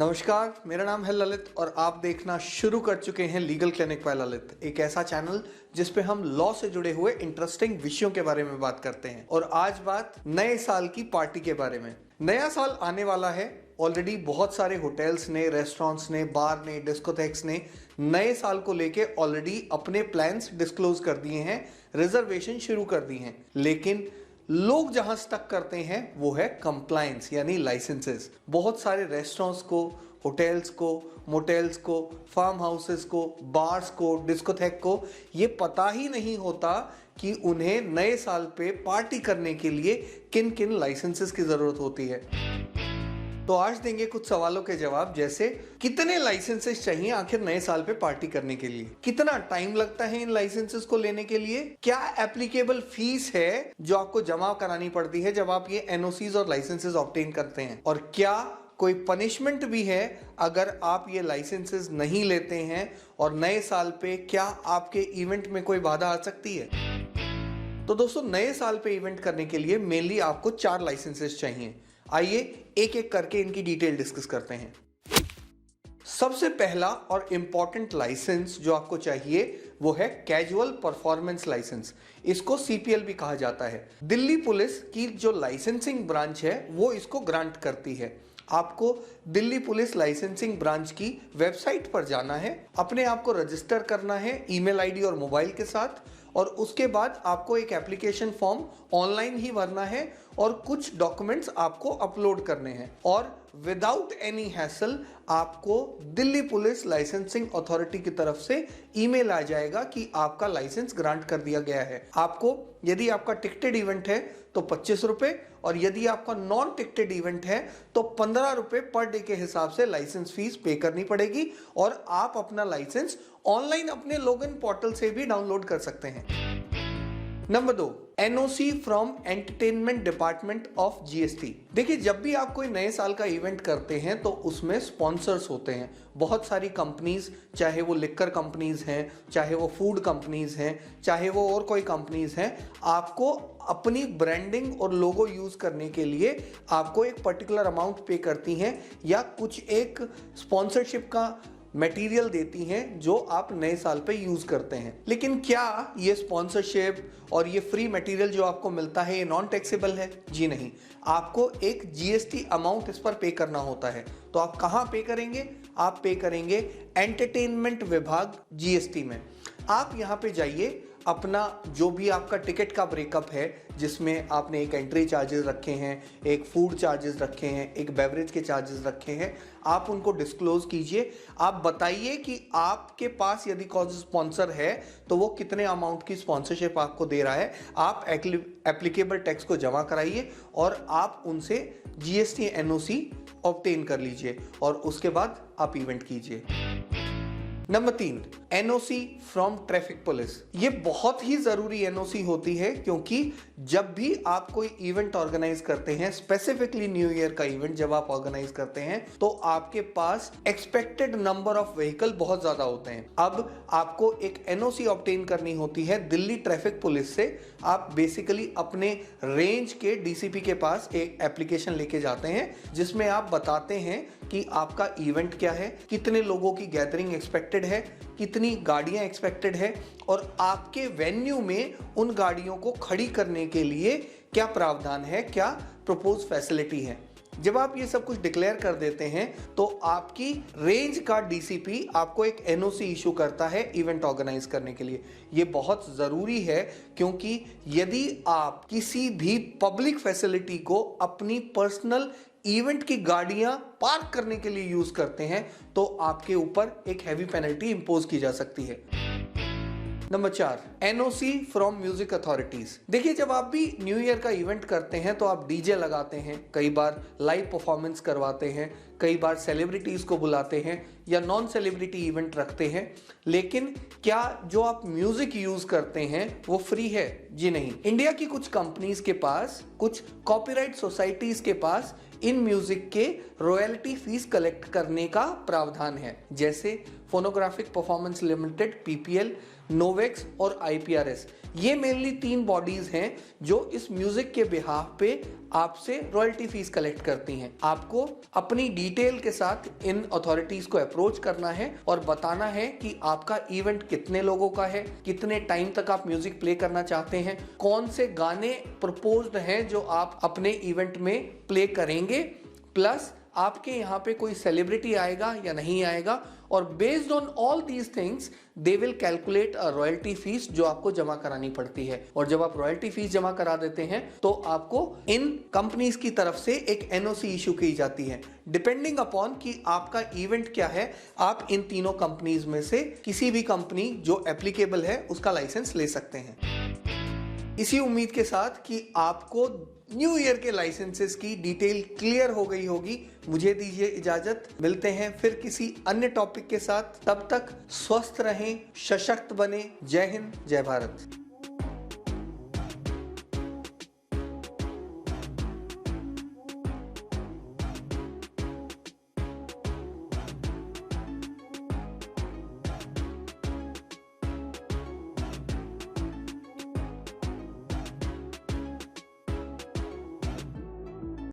नमस्कार, मेरा नाम है ललित और आप देखना शुरू कर चुके हैं लीगल क्लिनिक बाय ललित, एक ऐसा चैनल जिस पे हम लॉ से जुड़े हुए इंटरेस्टिंग विषयों के बारे में बात करते हैं। और आज बात नए साल की पार्टी के बारे में। नया साल आने वाला है। ऑलरेडी बहुत सारे होटल्स ने, रेस्टोरेंट्स ने, बार ने, डिस्कोथेक्स ने नए साल को लेके ऑलरेडी अपने प्लान्स डिस्क्लोज कर दिए हैं, रिजर्वेशन शुरू कर दी हैं। लेकिन लोग जहां स्टक करते हैं वो है कंप्लायंस यानी लाइसेंसेस। बहुत सारे रेस्टोरेंट्स को, होटल्स को, मोटेल्स को, फार्म हाउसेस को, बार्स को, डिस्कोथेक को ये पता ही नहीं होता कि उन्हें नए साल पे पार्टी करने के लिए किन किन लाइसेंसेस की जरूरत होती है। तो आज देंगे कुछ सवालों के जवाब, जैसे कितने लाइसेंसेस चाहिए आखिर नए साल पे पार्टी करने के लिए, कितना टाइम लगता है इन लाइसेंसेस को लेने के लिए, क्या एप्लीकेबल फीस है जो आपको जमा करानी पड़ती है जब आप ये एनओसीज और लाइसेंसेस ऑब्टेन करते हैं, और क्या कोई पनिशमेंट भी है अगर आप ये लाइसेंसेस नहीं लेते हैं, और नए साल पे क्या आपके इवेंट में कोई बाधा आ सकती है। तो दोस्तों, नए साल पे इवेंट करने के लिए मेनली आपको 4 लाइसेंसेस चाहिए। आइए एक एक करके इनकी डिटेल डिस्कस करते हैं। सबसे पहला और इंपॉर्टेंट लाइसेंस जो आपको चाहिए वो है कैजुअल परफॉर्मेंस लाइसेंस। इसको सीपीएल भी कहा जाता है। दिल्ली पुलिस की जो लाइसेंसिंग ब्रांच है वो इसको ग्रांट करती है। आपको दिल्ली पुलिस लाइसेंसिंग ब्रांच की वेबसाइट पर जाना है, अपने आप को रजिस्टर करना है ईमेल आईडी और मोबाइल के साथ, और उसके बाद आपको एक एप्लीकेशन फॉर्म ऑनलाइन ही भरना है और कुछ डॉक्यूमेंट्स आपको अपलोड करने हैं, और विदाउट एनी हैसल आपको दिल्ली पुलिस लाइसेंसिंग अथॉरिटी की तरफ से ईमेल आ जाएगा कि आपका लाइसेंस ग्रांट कर दिया गया है। आपको, यदि आपका टिकटेड इवेंट है तो 25 रुपए, और यदि आपका नॉन टिकटेड इवेंट है तो 15 रुपए पर डे के हिसाब से लाइसेंस फीस पे करनी पड़ेगी, और आप अपना लाइसेंस ऑनलाइन अपने लॉगिन पोर्टल से भी डाउनलोड कर सकते हैं। Number 2, NOC from entertainment department of GST. देखिए, जब भी आप कोई नए साल का इवेंट करते हैं तो उसमें स्पॉन्सर्स होते हैं। बहुत सारी कंपनीज, चाहे वो लिक्कर कंपनीज हैं, चाहे वो फूड कंपनीज हैं, चाहे वो और कोई कंपनीज हैं, आपको अपनी ब्रांडिंग और लोगो यूज करने के लिए आपको एक पर्टिकुलर अमाउंट पे करती हैं, या कुछ एक स्पॉन्सरशिप का मटेरियल देती हैं जो आप नए साल पे यूज करते हैं। लेकिन क्या ये स्पॉन्सरशिप और ये फ्री मटेरियल जो आपको मिलता है ये नॉन टैक्सेबल है? जी नहीं, आपको एक जीएसटी अमाउंट इस पर पे करना होता है। तो आप कहां पे करेंगे? आप पे करेंगे एंटरटेनमेंट विभाग जीएसटी में। आप यहां पे जाइए, अपना जो भी आपका टिकट का ब्रेकअप है, जिसमें आपने एक एंट्री चार्जेस रखे हैं, एक फूड चार्जेस रखे हैं, एक बेवरेज के चार्जेस रखे हैं, आप उनको डिस्क्लोज कीजिए। आप बताइए कि आपके पास यदि कोई स्पॉन्सर है तो वो कितने अमाउंट की स्पॉन्सरशिप आपको दे रहा है। आप एप्लीकेबल टैक्स को जमा कराइए और आप उनसे जीएसटी एनओसी ऑब्टेन कर लीजिए, और उसके बाद आप इवेंट कीजिए। Number 3, NOC from traffic police. ये बहुत ही जरूरी एनओसी होती है, क्योंकि जब भी आप कोई इवेंट ऑर्गेनाइज करते हैं, स्पेसिफिकली न्यू ईयर का इवेंट जब आप ऑर्गेनाइज करते हैं, तो आपके पास एक्सपेक्टेड नंबर ऑफ व्हीकल बहुत ज्यादा होते हैं। अब आपको एक एनओसी ऑब्टेन करनी होती है दिल्ली ट्रैफिक पुलिस से। आप बेसिकली अपने रेंज के डीसीपी के पास एक एप्लीकेशन लेके जाते हैं, जिसमें आप बताते हैं कि आपका इवेंट क्या है, कितने लोगों की गैदरिंग एक्सपेक्टेड है, कितनी गाड़ियां एक्सपेक्टेड है, और आपके वेन्यू में उन गाड़ियों को खड़ी करने के लिए क्या प्रावधान है, क्या प्रपोज फैसिलिटी है। जब आप ये सब कुछ डिक्लेयर कर देते हैं तो आपकी रेंज का डीसीपी आपको एक एनओसी इशू करता है इवेंट ऑर्गेनाइज करने के लिए। ये बहुत जरूरी है, क्योंकि यदि आप किसी भी पब्लिक फैसिलिटी को अपनी पर्सनल इवेंट की गाड़ियां पार्क करने के लिए यूज करते हैं तो आपके ऊपर एक हैवी पेनल्टी इंपोज की जा सकती है। Number 4, NOC from music authorities. देखिए, जब आप भी न्यू ईयर का इवेंट करते हैं तो आप डीजे लगाते हैं, कई बार लाइव परफॉर्मेंस करवाते हैं, कई बार सेलिब्रिटीज को बुलाते हैं, या नॉन सेलिब्रिटी इवेंट रखते हैं। लेकिन क्या जो आप म्यूजिक यूज करते हैं वो फ्री है? जी नहीं। इंडिया की कुछ कंपनीज के पास, कुछ कॉपीराइट सोसाइटीज के पास इन म्यूजिक के रॉयल्टी फीस कलेक्ट करने का प्रावधान है, जैसे फोनोग्राफिक परफॉर्मेंस लिमिटेड पीपीएल, नोवेक्स और IPRS। ये मेनली 3 बॉडीज हैं जो इस म्यूजिक के बिहाफ पे आपसे रॉयल्टी फीस कलेक्ट करती हैं। आपको अपनी डिटेल के साथ इन अथॉरिटीज को अप्रोच करना है और बताना है कि आपका इवेंट कितने लोगों का है, कितने टाइम तक आप म्यूजिक प्ले करना चाहते हैं, कौन से गाने प्रपोज्ड हैं जो आप अपने इवेंट में प्ले करेंगे, प्लस आपके यहाँ पे कोई सेलिब्रिटी आएगा या नहीं आएगा, और based on all these things they will calculate a royalty fees जो आपको जमा करानी पड़ती है। और जब आप रॉयल्टी फीस जमा करा देते हैं तो आपको इन कंपनीज की तरफ से एक NOC इशू की जाती है। डिपेंडिंग अपॉन कि आपका इवेंट क्या है, आप इन तीनों कंपनीज में से किसी भी कंपनी जो एप्लीकेबल है उसका लाइसेंस ले सकते हैं। इसी उम्मीद के साथ कि आपको न्यू ईयर के लाइसेंसेस की डिटेल क्लियर हो गई होगी, मुझे दीजिए इजाजत। मिलते हैं फिर किसी अन्य टॉपिक के साथ। तब तक स्वस्थ रहें, सशक्त बने। जय हिंद, जय भारत।